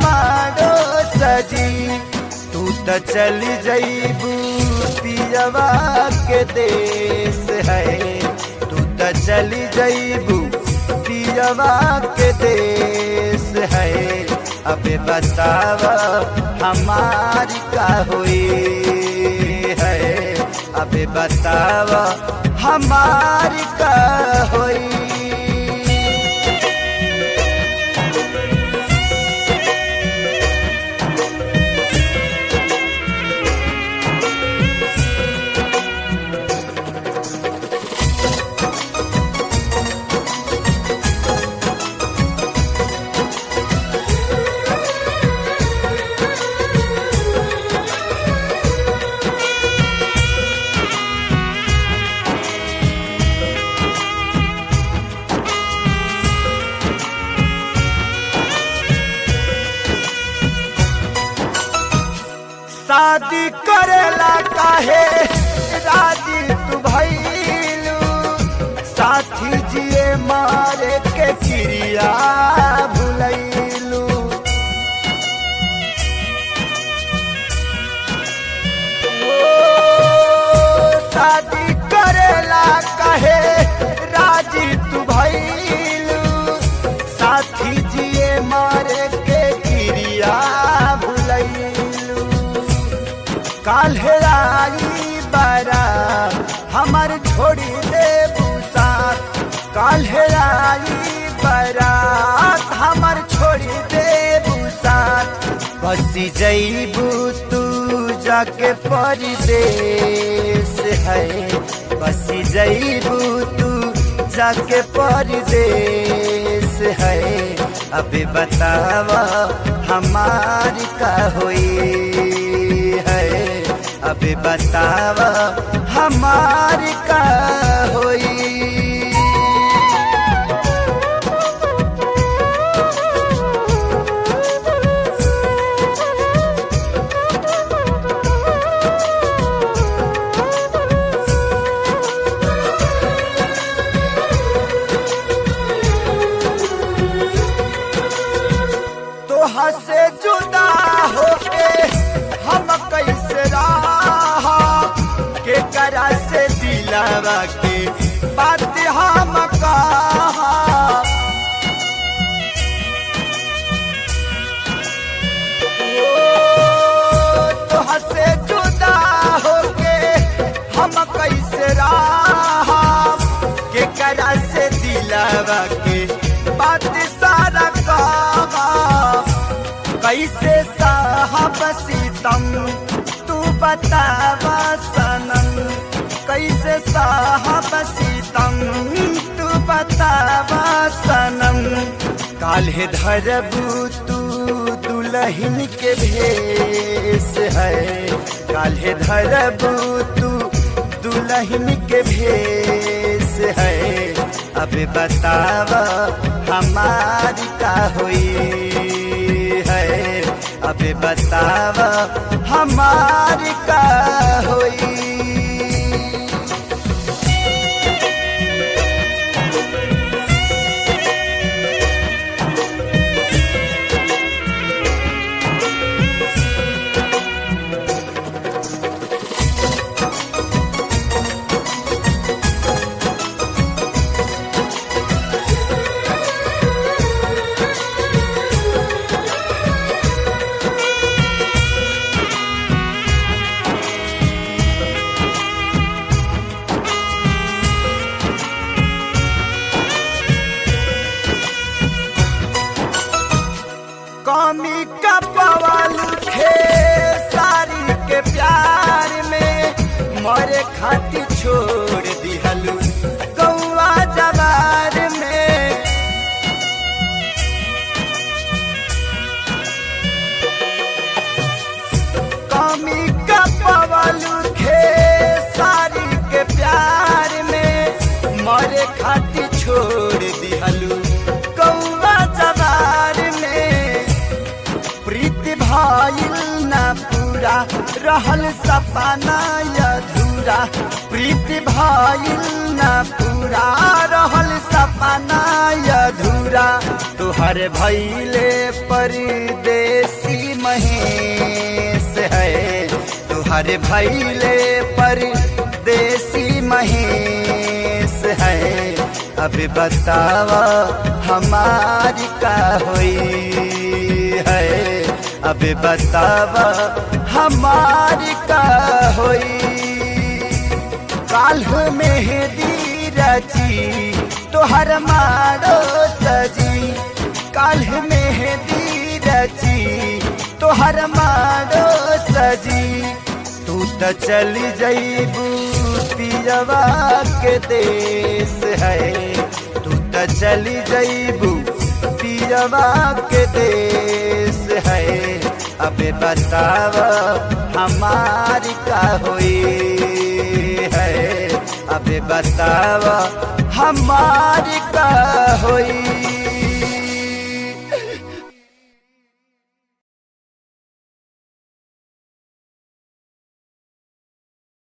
मारो सजी तू तो चली जईबू पियवा के देश है, तू तो चली जईबू पियवा के देश है। अबे बतावा हमारी का हुई है, अबे बतावा हमारी का हुई। शादी करेला काहे राजी तू भइलू, साथी जिए मारे के चिड़िया भुलैलू। शादी करेला काहे राजी तू भइलू, साथी जिए मारे के चिड़िया भुलैलू। काल्हे आई बारा हमार छोड़ी दे बुसात, काल्हे आई बारात हमार छोड़ी दे बुसात। बसी जईबू तू जाके परदेश है, बसी जईबू तू जाके परदेश है। अबे बतावा हमारी का हुई है, अबे बतावा हमारी का होई। तोहा से जुदा होके हम कैसे रहा, के करा से दिलावा के बात हम कहा। तोहा से जुदा होके हम कैसे रहा, के करा से दिलावा के बात सारा कहा। कैसे साहब सीतम तू बतावा सनम, कैसे साहब सीतम तू बतावा सनम। काल्हे धरबू तू दुल्हन के भेष है, काल्हे धरबू तू दुल्हन के भेष है। अबे बतावा हमारी का हुई है, अबे बतावा हमारी का हुई। कमी का पवाल थे सारी के प्यार में, मरे खातिर छोड़ दिहलू गौवा जवार में। कमी का पवाल थे सारी के प्यार में, मरे खातिर छोड़ दिहलू गौवा जवार में। प्रीति भाइल ना पूरा रहल सपना अधूरा, प्रीति भाइल ना पूरा रहल सपना अधूरा। तुहर भैले परदेसी महेश है, तुहर भैले परदेसी महेश है। अब बतावा हमारी का होई है, अब बतावा हमारी का होई। काल्ह मेहंदी रची तोहर मारो सजी, काल्ह मेहंदी रची तोहर मारो सजी। तू तो चली जईबू पियवा के देश है, तू तो चली जईबू पियवा के देश है। अब बतावा हमारी का होई है, अब बतावा हमारी का होई।